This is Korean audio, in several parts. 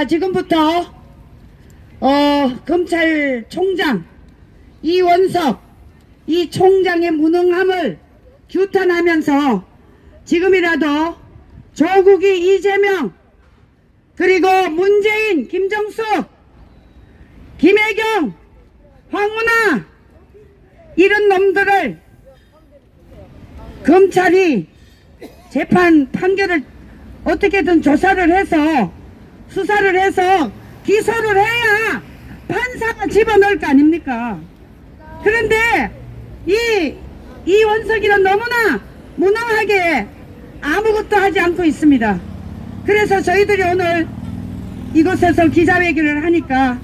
자, 지금부터 검찰총장 이원석 이 총장의 무능함을 규탄하면서 지금이라도 조국이 이재명 그리고 문재인, 김정숙, 김혜경, 황운하 이런 놈들을 검찰이 재판 판결을 어떻게든 조사를 해서 수사를 해서 기소를 해야 판사가 집어넣을 거 아닙니까? 그런데 이원석이는 너무나 무능하게 아무것도 하지 않고 있습니다. 그래서 저희들이 오늘 이곳에서 기자회견을 하니까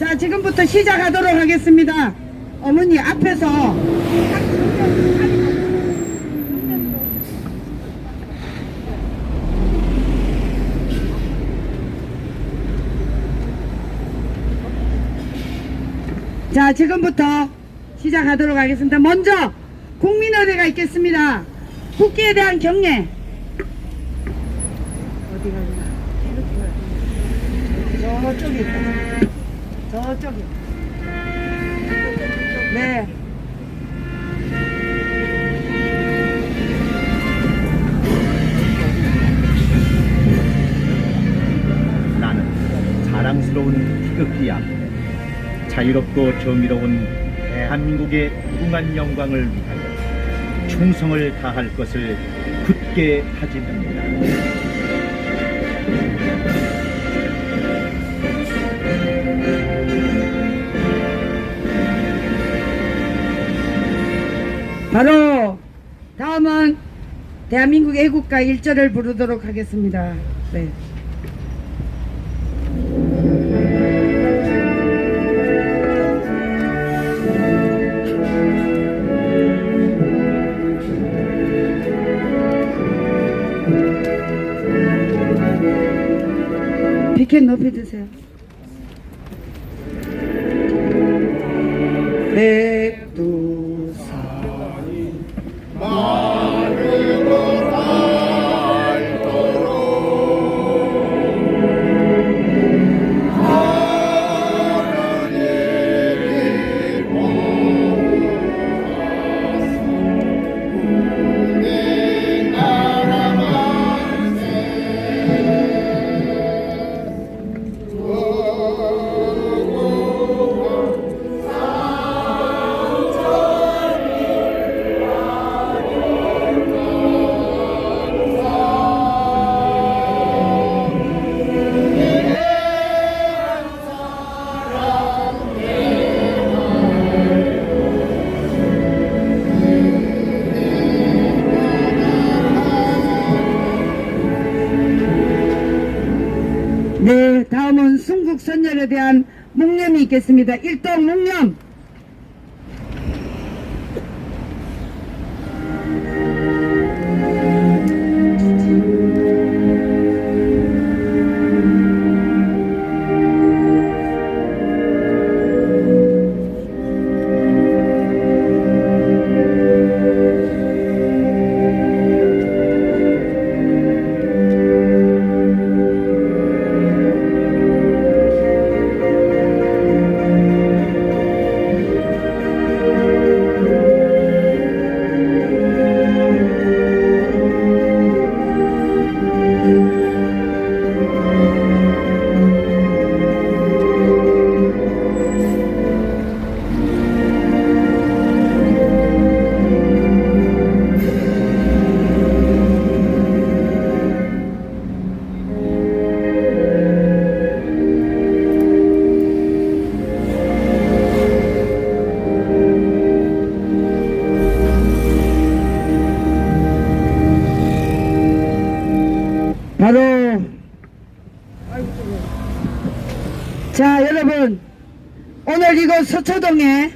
자, 지금부터 시작하도록 하겠습니다. 어머니 앞에서 자, 지금부터 시작하도록 하겠습니다. 먼저 국민의례가 있겠습니다. 국기에 대한 경례. 어디 가냐? 저쪽에 있다. 저쪽에. 네. 나는 자랑스러운 태극기야. 자유롭고 정의로운 대한민국의 무궁한 영광을 위하여 충성을 다할 것을 굳게 다짐합니다. 바로 다음은 대한민국 애국가 1절을 부르도록 하겠습니다. 네. 비켓 높이 드세요. 백두산 마르고 닳도록 하나님이 모든 나라 만세 네, 다음은 순국선열에 대한 묵념이 있겠습니다. 일동 묵념. 바로 자, 여러분, 오늘 이곳 서초동에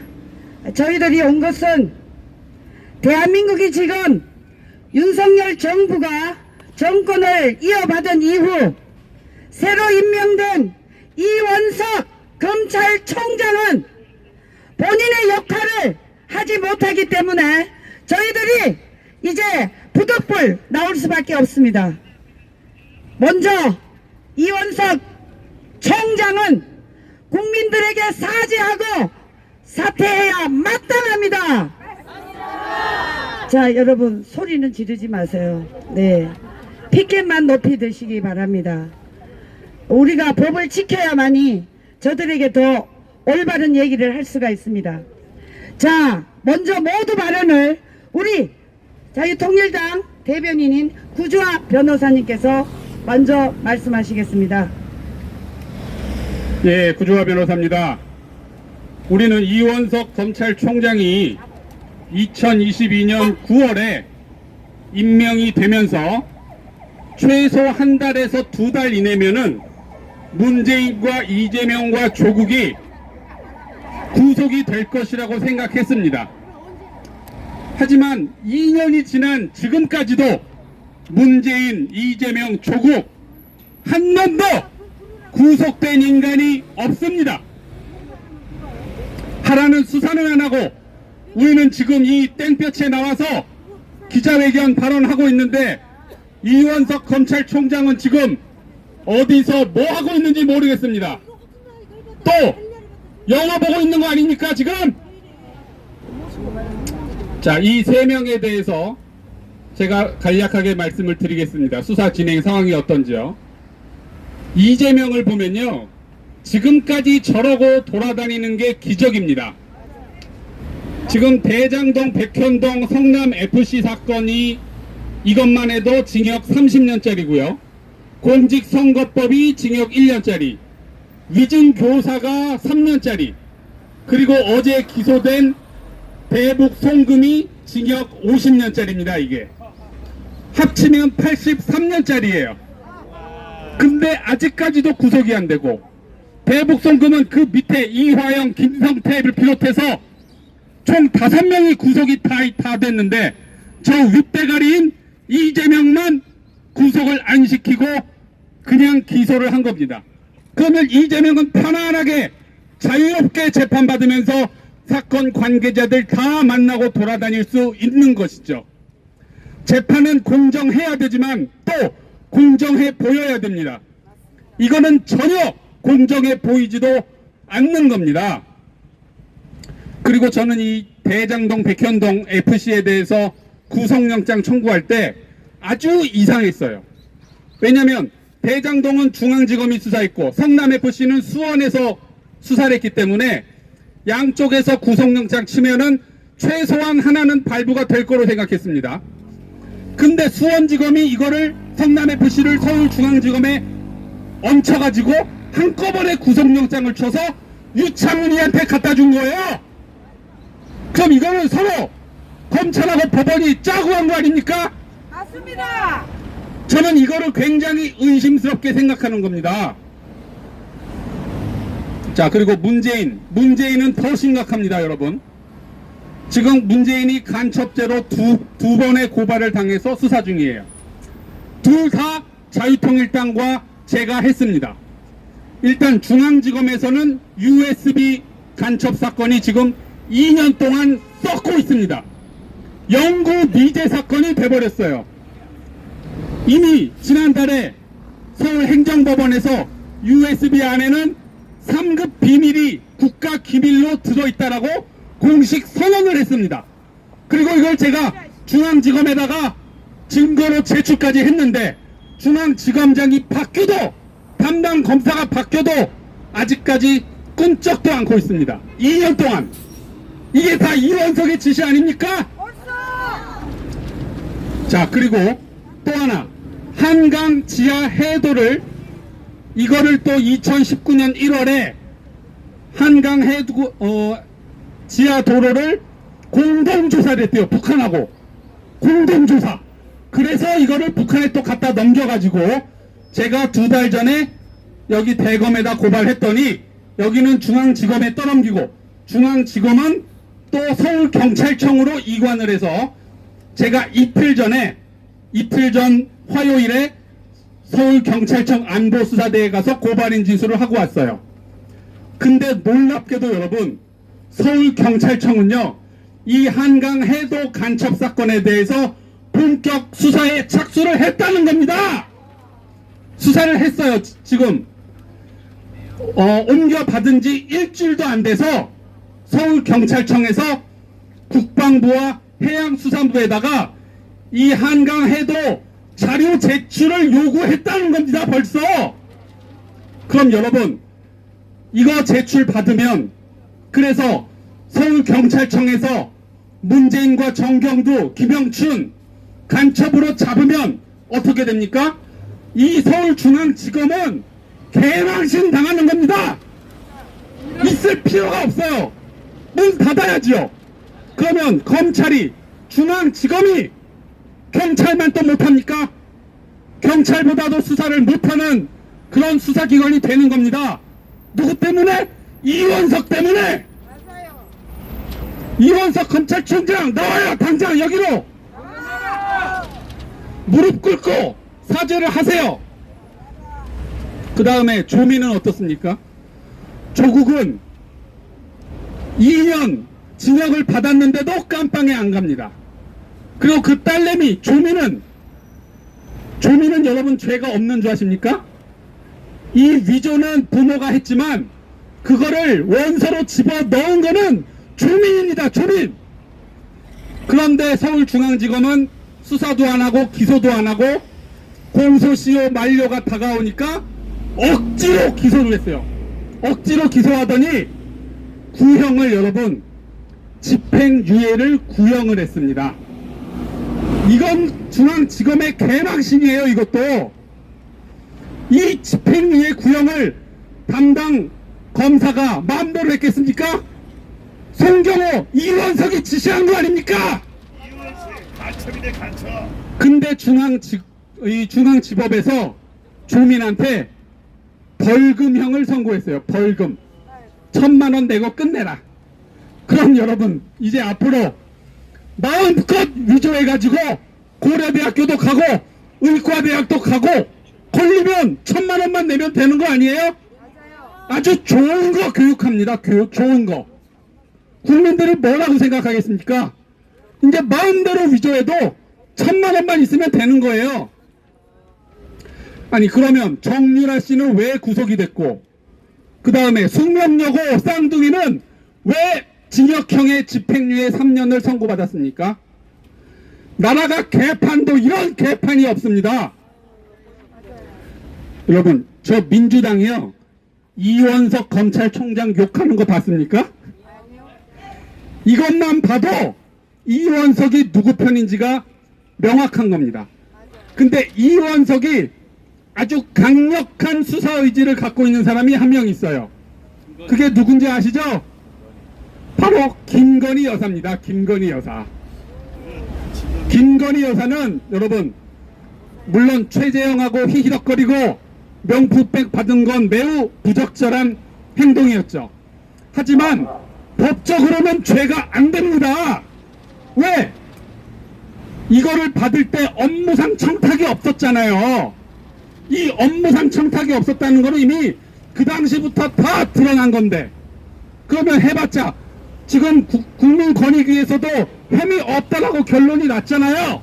저희들이 온 것은 대한민국이 지금 윤석열 정부가 정권을 이어받은 이후 새로 임명된 이원석 검찰총장은 본인의 역할을 하지 못하기 때문에 저희들이 이제 부득불 나올 수밖에 없습니다. 먼저 이원석 국민들에게 사죄하고 사퇴해야 마땅합니다. 자, 여러분 소리는 지르지 마세요. 네, 피켓만 높이 드시기 바랍니다. 우리가 법을 지켜야만이 저들에게 더 올바른 얘기를 할 수가 있습니다. 자, 먼저 모두 발언을 우리 자유통일당 대변인인 구주아 변호사님께서 먼저 말씀하시겠습니다. 예, 구주화 변호사입니다. 우리는 이원석 검찰총장이 2022년 9월에 임명이 되면서 최소 한 달에서 두 달 이내면은 문재인과 이재명과 조국이 구속이 될 것이라고 생각했습니다. 하지만 2년이 지난 지금까지도 문재인, 이재명, 조국 한 명도 구속된 인간이 없습니다. 하라는 수사는 안 하고 우리는 지금 이 땡볕에 나와서 기자회견 발언하고 있는데 이원석 검찰총장은 지금 어디서 뭐 하고 있는지 모르겠습니다. 또 영화 보고 있는 거 아닙니까 지금? 자, 이 세 명에 대해서 제가 간략하게 말씀을 드리겠습니다. 수사 진행 상황이 어떤지요. 이재명을 보면요, 지금까지 저러고 돌아다니는 게 기적입니다. 지금 대장동, 백현동, 성남FC 사건이 이것만 해도 징역 30년짜리고요. 공직선거법이 징역 1년짜리, 위증교사가 3년짜리, 그리고 어제 기소된 대북 송금이 징역 50년짜리입니다. 이게 합치면 83년짜리예요. 근데 아직까지도 구속이 안 되고, 대북 송금은 그 밑에 이화영, 김성태를 비롯해서 총 5명이 구속이 다 됐는데 저 윗대가리인 이재명만 구속을 안 시키고 그냥 기소를 한 겁니다. 그러면 이재명은 편안하게 자유롭게 재판받으면서 사건 관계자들 다 만나고 돌아다닐 수 있는 것이죠. 재판은 공정해야 되지만 또 공정해 보여야 됩니다. 이거는 전혀 공정해 보이지도 않는 겁니다. 그리고 저는 이 대장동, 백현동 FC에 대해서 구속영장 청구할 때 아주 이상했어요. 왜냐하면 대장동은 중앙지검이 수사했고 성남FC는 수원에서 수사를 했기 때문에 양쪽에서 구속영장 치면은 최소한 하나는 발부가 될 거로 생각했습니다. 근데 수원지검이 이거를 성남FC를 서울중앙지검에 얹혀가지고 한꺼번에 구속영장을 쳐서 유창훈이한테 갖다 준 거예요. 그럼 이거는 서로 검찰하고 법원이 짜고 한 거 아닙니까? 맞습니다. 저는 이거를 굉장히 의심스럽게 생각하는 겁니다. 자, 그리고 문재인은 더 심각합니다, 여러분. 지금 문재인이 간첩죄로 두 번의 고발을 당해서 수사 중이에요. 둘 다 자유통일당과 제가 했습니다. 일단 중앙지검에서는 USB 간첩 사건이 지금 2년 동안 썩고 있습니다. 영구 미제 사건이 돼버렸어요. 이미 지난달에 서울행정법원에서 USB 안에는 3급 비밀이 국가 기밀로 들어있다라고 공식 선언을 했습니다. 그리고 이걸 제가 중앙지검에다가 증거로 제출까지 했는데 중앙지검장이 바뀌어도, 담당 검사가 바뀌어도 아직까지 끈적도 않고 있습니다. 2년 동안. 이게 다 이원석의 지시 아닙니까? 자, 그리고 또 하나, 한강 지하 해도를, 이거를 또 2019년 1월에 한강 해도 지하 도로를 공동조사를 했대요. 북한하고 공동조사. 그래서 이거를 북한에 또 갖다 넘겨가지고 제가 2달 전에 여기 대검에다 고발했더니 여기는 중앙지검에 떠넘기고 중앙지검은 또 서울경찰청으로 이관을 해서 제가 이틀 전 화요일에 서울경찰청 안보수사대에 가서 고발인 진술을 하고 왔어요. 근데 놀랍게도 여러분, 서울경찰청은요, 이 한강 해도 간첩 사건에 대해서 본격 수사에 착수를 했다는 겁니다. 수사를 했어요. 지금 옮겨받은 지 일주일도 안 돼서 서울경찰청에서 국방부와 해양수산부에다가 이 한강해도 자료 제출을 요구했다는 겁니다, 벌써. 그럼 여러분, 이거 제출 받으면, 그래서 서울경찰청에서 문재인과 정경두, 김영춘 간첩으로 잡으면 어떻게 됩니까? 이 서울중앙지검은 개망신 당하는 겁니다. 있을 필요가 없어요. 문 닫아야지요. 그러면 검찰이, 중앙지검이 경찰만 또 못합니까? 경찰보다도 수사를 못하는 그런 수사기관이 되는 겁니다. 누구 때문에? 이원석 때문에. 이원석 검찰총장 나와요. 당장 여기로 무릎 꿇고 사죄를 하세요. 그 다음에 조민은 어떻습니까? 조국은 2년 징역을 받았는데도 깜빵에 안 갑니다. 그리고 그 딸내미 조민은 여러분 죄가 없는 줄 아십니까? 이 위조는 부모가 했지만 그거를 원서로 집어 넣은 거는 조민입니다. 조민. 그런데 서울중앙지검은 수사도 안 하고 기소도 안 하고 공소시효 만료가 다가오니까 억지로 기소를 했어요. 억지로 기소하더니 구형을, 여러분, 집행유예를 구형을 했습니다. 이건 중앙지검의 개망신이에요. 이것도. 이 집행유예 구형을 담당 검사가 마음대로 했겠습니까? 송경호, 이원석이 지시한 거 아닙니까? 간첩이네, 간첩. 근데 중앙지법에서 조민한테 벌금형을 선고했어요. 벌금 1,000만 원 내고 끝내라. 그럼 여러분, 이제 앞으로 마음껏 위조해가지고 고려대학교도 가고 의과대학도 가고 걸리면 1,000만 원만 내면 되는 거 아니에요? 아주 좋은 거 교육합니다. 교육 좋은 거. 국민들이 뭐라고 생각하겠습니까? 이제 마음대로 위조해도 1,000만 원만 있으면 되는 거예요. 아니, 그러면 정유라 씨는 왜 구속이 됐고, 그 다음에 숙명여고 쌍둥이는 왜 징역형의 집행유예 3년을 선고받았습니까? 나라가 개판도 이런 개판이 없습니다. 여러분, 저 민주당이요, 이원석 검찰총장 욕하는 거 봤습니까? 이것만 봐도 이원석이 누구 편인지가 명확한 겁니다. 근데 이원석이 아주 강력한 수사 의지를 갖고 있는 사람이 한 명 있어요. 그게 누군지 아시죠? 바로 김건희 여사입니다. 김건희 여사. 김건희 여사는 여러분, 물론 최재형하고 히히덕거리고 명품백 받은 건 매우 부적절한 행동이었죠. 하지만 법적으로는 죄가 안 됩니다. 왜? 이거를 받을 때 업무상 청탁이 없었잖아요. 이 업무상 청탁이 없었다는 거는 이미 그 당시부터 다 드러난 건데, 그러면 해봤자 지금 국민권익위에서도 혐의 없다라고 결론이 났잖아요.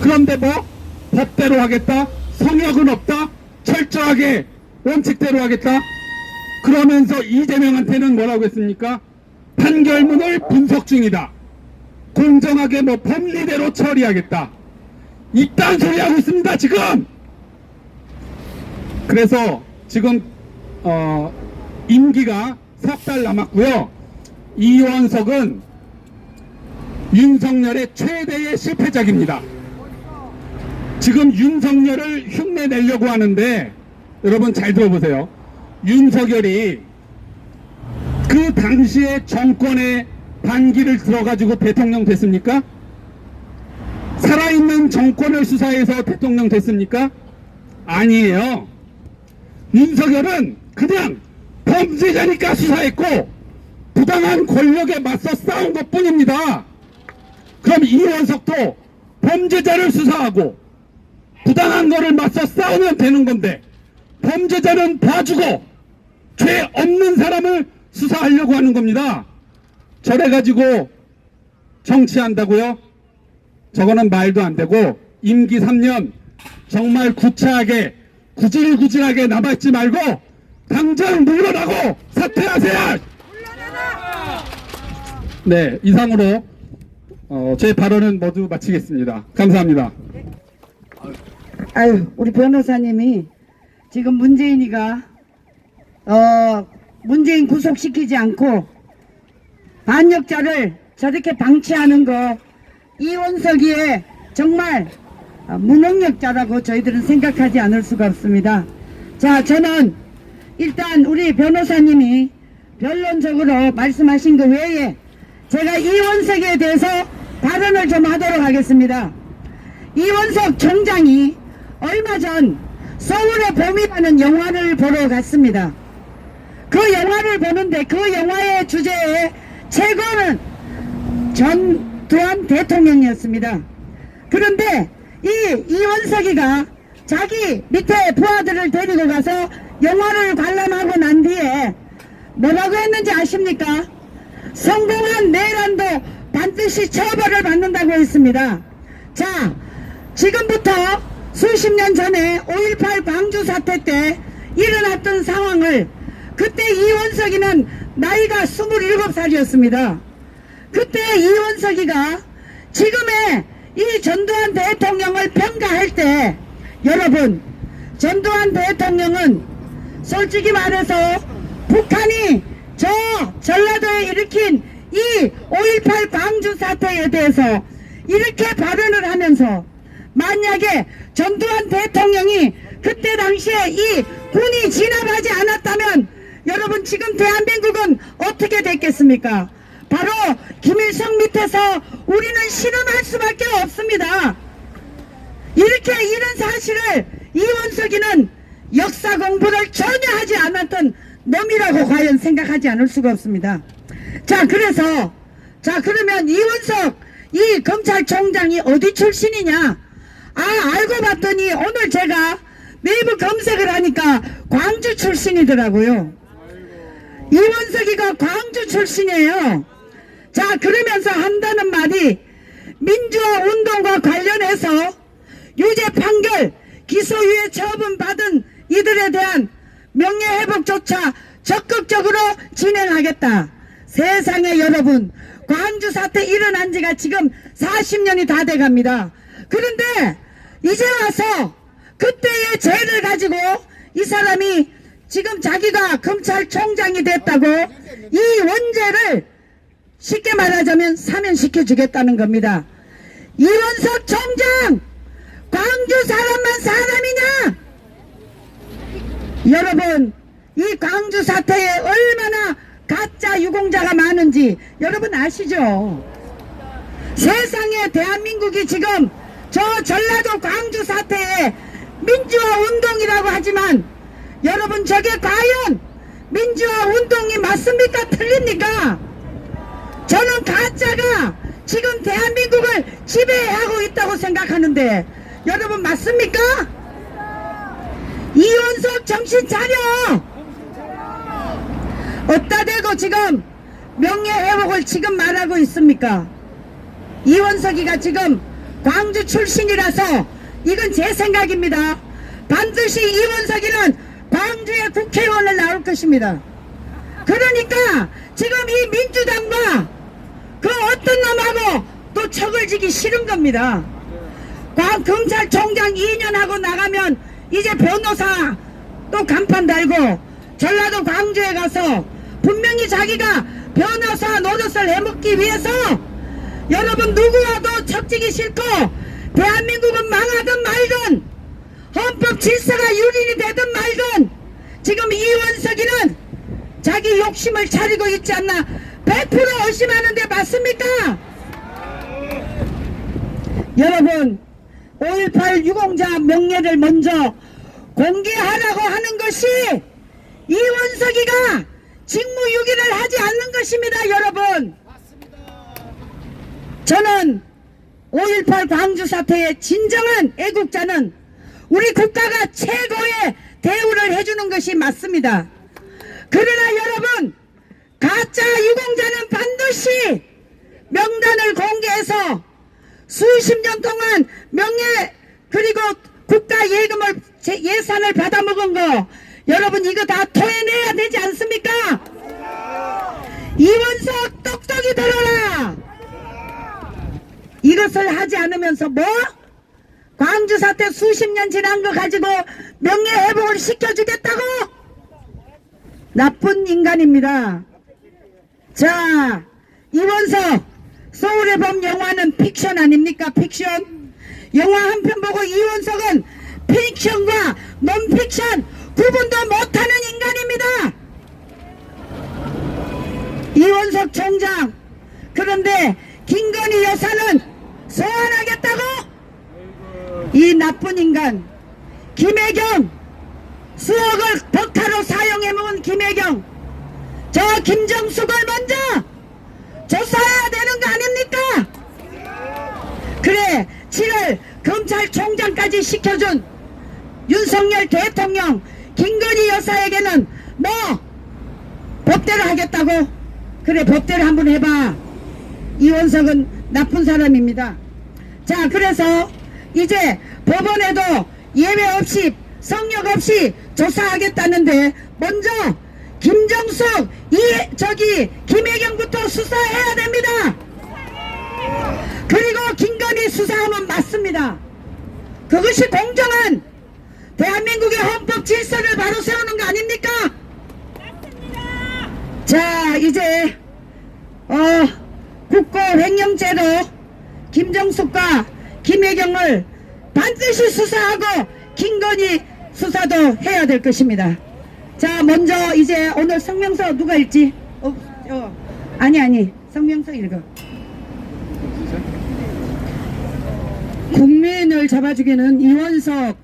그런데 뭐 법대로 하겠다, 성역은 없다, 철저하게 원칙대로 하겠다, 그러면서 이재명한테는 뭐라고 했습니까? 판결문을 분석 중이다, 공정하게 뭐 법리대로 처리하겠다, 이딴 소리 하고 있습니다 지금. 그래서 지금 임기가 4달 남았고요. 이원석은 윤석열의 최대의 실패작입니다. 지금 윤석열을 흉내내려고 하는데, 여러분 잘 들어보세요. 윤석열이 그 당시에 정권의 반기를 들어가지고 대통령 됐습니까? 살아있는 정권을 수사해서 대통령 됐습니까? 아니에요. 윤석열은 그냥 범죄자니까 수사했고 부당한 권력에 맞서 싸운 것 뿐입니다. 그럼 이원석도 범죄자를 수사하고 부당한 거를 맞서 싸우면 되는 건데, 범죄자는 봐주고 죄 없는 사람을 수사하려고 하는 겁니다. 저래가지고 정치한다고요? 저거는 말도 안 되고, 임기 3년 정말 구차하게 구질구질하게 남아있지 말고 당장 물러나고 사퇴하세요. 네, 이상으로 제 발언은 모두 마치겠습니다. 감사합니다. 아유, 우리 변호사님이 지금 문재인이가 문재인 구속시키지 않고 반역자를 저렇게 방치하는 거 이원석이의 정말 무능력자라고 저희들은 생각하지 않을 수가 없습니다. 자, 저는 일단 우리 변호사님이 변론적으로 말씀하신 것 외에 제가 이원석에 대해서 발언을 좀 하도록 하겠습니다. 이원석 총장이 얼마 전 서울의 봄이라는 영화를 보러 갔습니다. 그 영화를 보는데 그 영화의 주제의 최고는 전두환 대통령이었습니다. 그런데 이 이원석이가 자기 밑에 부하들을 데리고 가서 영화를 관람하고 난 뒤에 뭐라고 했는지 아십니까? 성공한 내란도 반드시 처벌을 받는다고 했습니다. 자, 지금부터 수십 년 전에 5.18 광주 사태 때 일어났던 상황을 그때 이원석이는 나이가 27살이었습니다. 그때 이원석이가 지금의 이 전두환 대통령을 평가할 때 여러분, 전두환 대통령은 솔직히 말해서 북한이 저 전라도에 일으킨 이 5.18 광주 사태에 대해서 이렇게 발언을 하면서 만약에 전두환 대통령이 그때 당시에 이 군이 진압하지 않았다면 여러분 지금 대한민국은 어떻게 됐겠습니까? 바로 김일성 밑에서 우리는 실험할 수밖에 없습니다. 이렇게 이런 사실을 이원석이는 역사 공부를 전혀 하지 않았던 놈이라고 과연 생각하지 않을 수가 없습니다. 자, 그래서 그러면 이원석 이 검찰총장이 어디 출신이냐? 알고 봤더니 오늘 제가 네이버 검색을 하니까 광주 출신이더라고요. 이원석이가 광주 출신이에요. 자, 그러면서 한다는 말이 민주화 운동과 관련해서 유죄 판결, 기소유예 처분 받은 이들에 대한 명예회복조차 적극적으로 진행하겠다. 세상에 여러분, 광주 사태 일어난 지가 지금 40년이 다 돼갑니다. 그런데 이제 와서 그때의 죄를 가지고 이 사람이 지금 자기가 검찰총장이 됐다고 이 원죄를 쉽게 말하자면 사면시켜 주겠다는 겁니다. 이원석 총장, 광주 사람만 사람이냐? 여러분, 이 광주 사태에 얼마나 가짜 유공자가 많은지 여러분 아시죠? 세상에 대한민국이 지금 저 전라도 광주 사태에 민주화 운동이라고 하지만 여러분 저게 과연 민주화 운동이 맞습니까? 틀립니까? 저는 가짜가 지금 대한민국을 지배하고 있다고 생각하는데 여러분 맞습니까? 이원석 정신 차려! 어디다 대고 지금 명예회복을 지금 말하고 있습니까? 이원석이가 지금 광주 출신이라서 이건 제 생각입니다. 반드시 이원석이는 광주의 국회의원을 나올 것입니다. 그러니까 지금 이 민주당과 그 어떤 놈하고 또 척을 지기 싫은 겁니다. 검찰총장 2년 하고 나가면 이제 변호사 또 간판 달고 전라도 광주에 가서 분명히 자기가 변호사 노릇을 해먹기 위해서 여러분 누구와도 척지기 싫고 대한민국은 망하든 말든 헌법 질서가 유린이 되든 말든 지금 이원석이는 자기 욕심을 차리고 있지 않나 100% 의심하는데 맞습니까? 여러분 5.18 유공자 명예를 먼저 공개하라고 하는 것이 이원석이가 직무유기를 하지 않는 것입니다. 여러분 저는 5.18 광주 사태의 진정한 애국자는 우리 국가가 최고의 대우를 해주는 것이 맞습니다. 그러나 여러분 가짜 유공자는 반드시 명단을 공개해서 수십 년 동안 명예 그리고 국가 예금을 예산을 받아먹은 거 여러분 이거 다 토해내 가지고 명예회복을 시켜주겠다고? 나쁜 인간입니다. 자, 이원석 서울의 봄 영화는 픽션 아닙니까? 픽션. 영화 한 편 보고 이원석은 픽션과 논픽션 구분도 못하는 인간입니다. 이원석 총장, 그런데 김건희 여사는 소환하겠다고? 이 나쁜 인간 김혜경, 수억을 벅타로 사용해먹은 김혜경, 저 김정숙을 먼저 조사해야 되는 거 아닙니까? 그래, 7월 검찰총장까지 시켜준 윤석열 대통령 김건희 여사에게는 너 법대로 하겠다고? 그래, 법대로 한번 해봐. 이원석은 나쁜 사람입니다. 자, 그래서 이제 법원에도 예외 없이 성역 없이 조사하겠다는데 먼저 김정숙, 김혜경부터 수사해야 됩니다. 그리고 김건희 수사하면 맞습니다. 그것이 공정한 대한민국의 헌법 질서를 바로 세우는 거 아닙니까? 자, 이제 국고 횡령죄로 김정숙과 김혜경을 반드시 수사하고 김건희 수사도 해야 될 것입니다. 자, 먼저 이제 오늘 성명서 누가 읽지? 아니 성명서 읽어. 국민을 잡아주기는 이원석,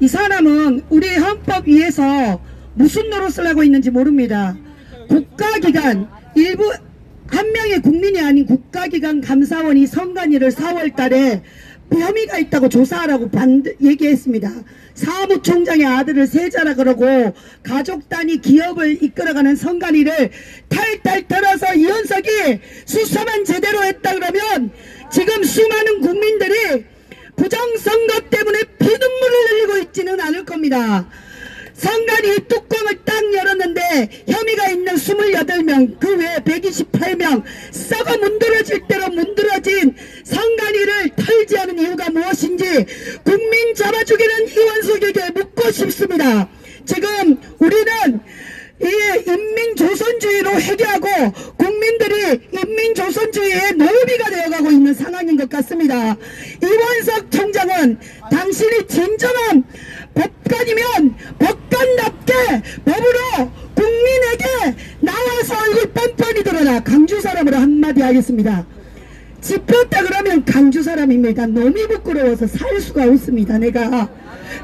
이 사람은 우리 헌법 위에서 무슨 노릇을 하고 있는지 모릅니다. 국가기관 일부 한 명의 국민이 아닌 국가기관 감사원이 선관위를 4월 달에 혐의가 있다고 조사하라고 얘기했습니다. 사무총장의 아들을 세자라 그러고 가족 단위 기업을 이끌어가는 선관위를 탈탈 털어서 이원석이 수사만 제대로 했다 그러면 지금 수많은 국민들이 부정선거 때문에 피눈물을 흘리고 있지는 않을 겁니다. 선관위 뚜껑을 딱 열었는데 혐의가 있는 28명, 그 외에 128명 썩어 문드러질 대로 문드러진 선관위를 털지 않은 이유가 무엇인지 국민 잡아주기는 이원석에게 묻고 싶습니다. 지금 우리는 이 인민조선주의로 회귀하고 국민들이 인민조선주의의 노비가 되어가고 있는 상황인 것 같습니다. 이원석 총장은 당신이 진정한 법관이면 법관답게 법으로 국민에게 나와서 얼굴 뻔뻔히 드러나. 강주 사람으로 한마디 하겠습니다. 집혔다 그러면 강주 사람입니다. 너무 부끄러워서 살 수가 없습니다. 내가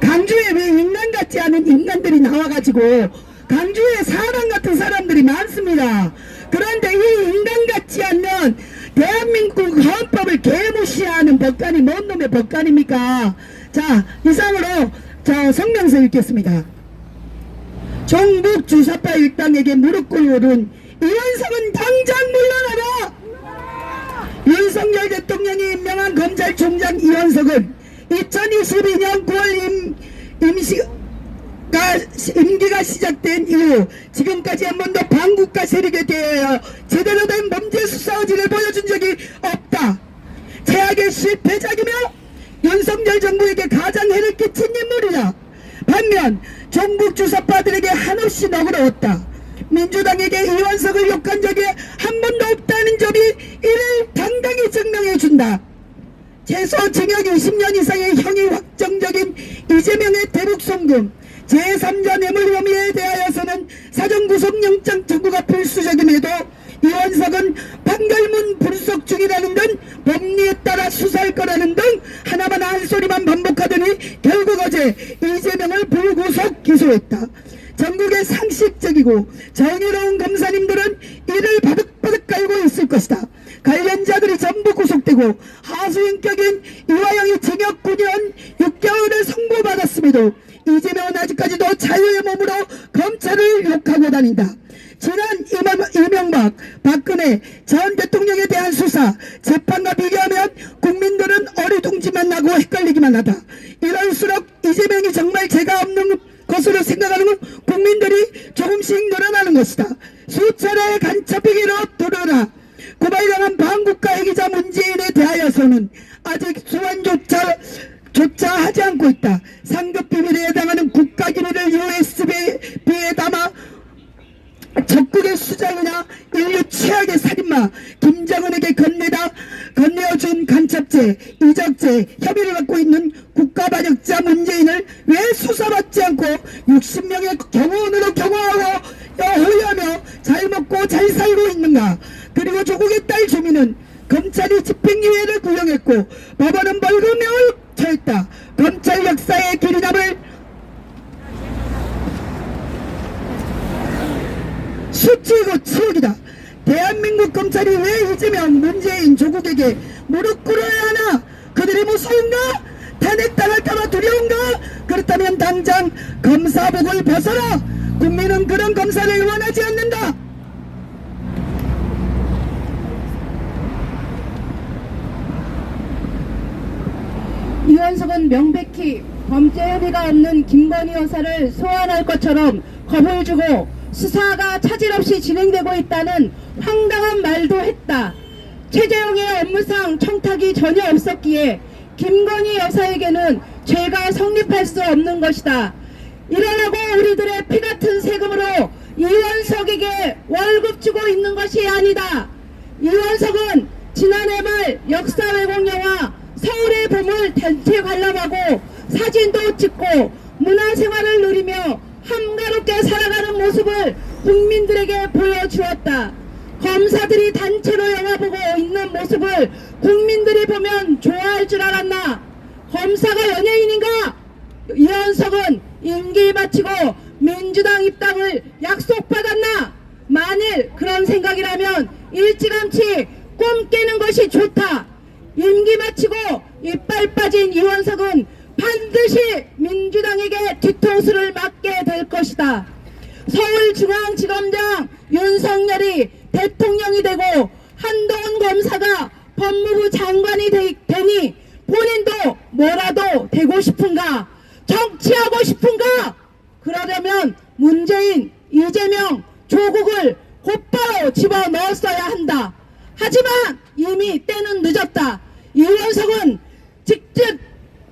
강주에 왜 인간 같지 않은 인간들이 나와가지고 강주에 사람 같은 사람들이 많습니다. 그런데 이 인간 같지 않는 대한민국 헌법을 개무시하는 법관이 뭔 놈의 법관입니까? 자, 이상으로 저 성명서 읽겠습니다. 종북 주사파 일당에게 무릎 꿇은 이원석은 당장 물러나라! 윤석열 대통령이 임명한 검찰총장 이원석은 2022년 9월 임기가 시작된 이후 지금까지 한 번도 반국가 세력에 대하여 제대로 된 범죄 수사 의지를 보여준 적이 없다. 최악의 실패작이며 윤석열 정부에게 가장 해를 끼친 인물이다. 반면 종북 주사파들에게 한없이 너그러웠다. 민주당에게 이원석을 욕한 적이 한 번도 없다는 점이 이를 당당히 증명해준다. 최소 징역 20년 이상의 형이 확정적인 이재명의 대북 송금, 제3자 뇌물 혐의에 대하여서는 사전구속영장 청구가 필수적임에도 이원석은 판결문 불속 중이라는 등 법리에 따라 수사할 거라는 등 하나만 한 소리만 반복하더니 결국 어제 이재명을 불구속 기소했다. 전국의 상식적이고 정의로운 검사님들은 이를 바득바득 깔고 있을 것이다. 관련자들이 전부 구속되고 하수인격인 이화영이 징역 9년 6개월을 선고받았음에도 이재명은 아직까지도 자유의 몸으로 검찰을 욕하고 다닌다. 지난 이명박, 박근혜 전 대통령에 대한 수사, 재판과 비교하면 국민들은 어리둥지만 나고 헷갈리기만 하다. 이럴수록 이재명이 정말 죄가 없는 것으로 생각하는 국민들이 조금씩 늘어나는 것이다. 수차례 간첩행위로 드러나 고발당한 반국가 회기자 문재인에 대하여서는 아직 소환조차 하지 않고 있다. 상급 비밀 김정은아, 인류 최악의 살인마 김정은에게 건네어준 간첩죄, 이적죄 혐의를 받고 있는 국가반역자 문재인을 왜 수사받지 않고 60명의 경호원으로 경호하고 호위하며 잘 먹고 잘 살고 있는가? 그리고 조국의 딸 조미는 검찰이 집행유예를 구형했고 법원은 벌금형을 처했다. 검찰 역사의 길이 남을 수치이고 치욕이다. 대한민국 검찰이 왜 이재명, 문재인, 조국에게 무릎 꿇어야 하나? 그들이 무서운가? 탄핵당할까봐 두려운가? 그렇다면 당장 검사복을 벗어라. 국민은 그런 검사를 원하지 않는다. 이원석은 명백히 범죄 혐의가 없는 김건희 여사를 소환할 것처럼 겁을 주고 수사가 차질 없이 진행되고 있다는 황당한 말도 했다. 최재형의 업무상 청탁이 전혀 없었기에 김건희 여사에게는 죄가 성립할 수 없는 것이다. 일어나고 우리들의 피같은 세금으로 이원석에게 월급 주고 있는 것이 아니다. 이원석은 지난해 말 역사 왜곡 영화 서울의 봄을 단체 관람하고 사진도 찍고 문화생활을 누리며 함가롭게 살아가는 모습을 국민들에게 보여주었다. 검사들이 단체로 영화 보고 있는 모습을 국민들이 보면 좋아할 줄 알았나? 검사가 연예인인가? 이원석은 임기 마치고 민주당 입당을 약속받았나? 만일 그런 생각이라면 일찌감치 꿈 깨는 것이 좋다. 임기 마치고 이빨 빠진 이원석은 반드시 민주당에게 뒤통수를 맞게 될 것이다. 서울중앙지검장 윤석열이 대통령이 되고 한동훈 검사가 법무부 장관이 되니 본인도 뭐라도 되고 싶은가? 정치하고 싶은가? 그러려면 문재인, 이재명, 조국을 곧바로 집어넣었어야 한다. 하지만 이미 때는 늦었다. 이원석은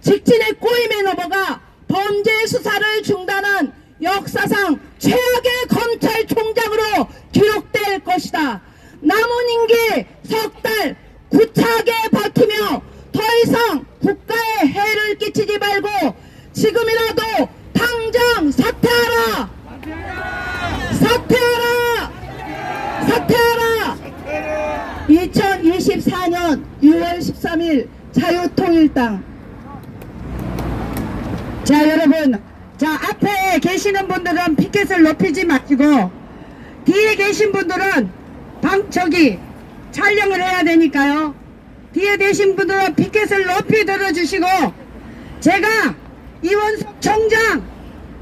직진의 꼬임에 넘어가 범죄 수사를 중단한 역사상 최악의 검찰총장으로 기록될 것이다. 남은 임기 석 달 구차하게 버티며 더 이상 국가에 해를 끼치지 말고 지금이라도 당장 사퇴하라! 사퇴하라! 사퇴하라! 2024년 6월 13일 자유통일당. 자, 여러분, 자, 앞에 계시는 분들은 피켓을 높이지 마시고 뒤에 계신 분들은 저기 촬영을 해야 되니까요. 뒤에 계신 분들은 피켓을 높이 들어주시고, 제가 이원석 총장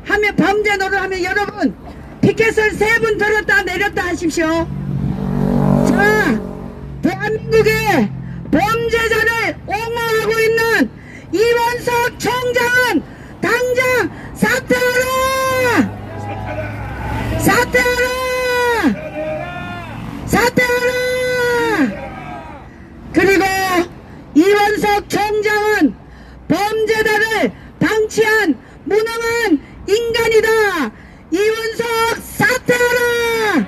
하면 범죄 노릇하면 여러분 피켓을 3분 들었다 내렸다 하십시오. 자, 대한민국의 범죄자를 옹호하고 있는 이원석 총장은 당장 사퇴하라! 사퇴하라! 사퇴하라! 그리고 이원석 총장은 범죄자를 방치한 무능한 인간이다. 이원석 사퇴하라!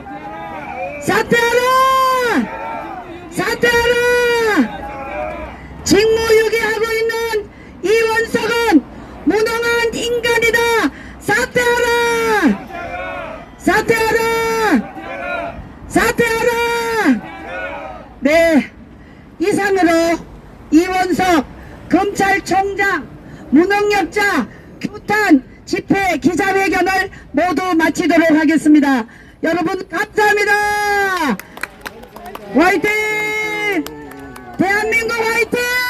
사퇴하라! 사퇴하라! 직무유기하고 있는 이원석은 무능한 인간이다. 사퇴하라! 사퇴하라! 사퇴하라! 네, 이상으로 이원석 검찰총장 무능력자 규탄 집회 기자회견을 모두 마치도록 하겠습니다. 여러분 감사합니다. 화이팅! 대한민국 화이팅!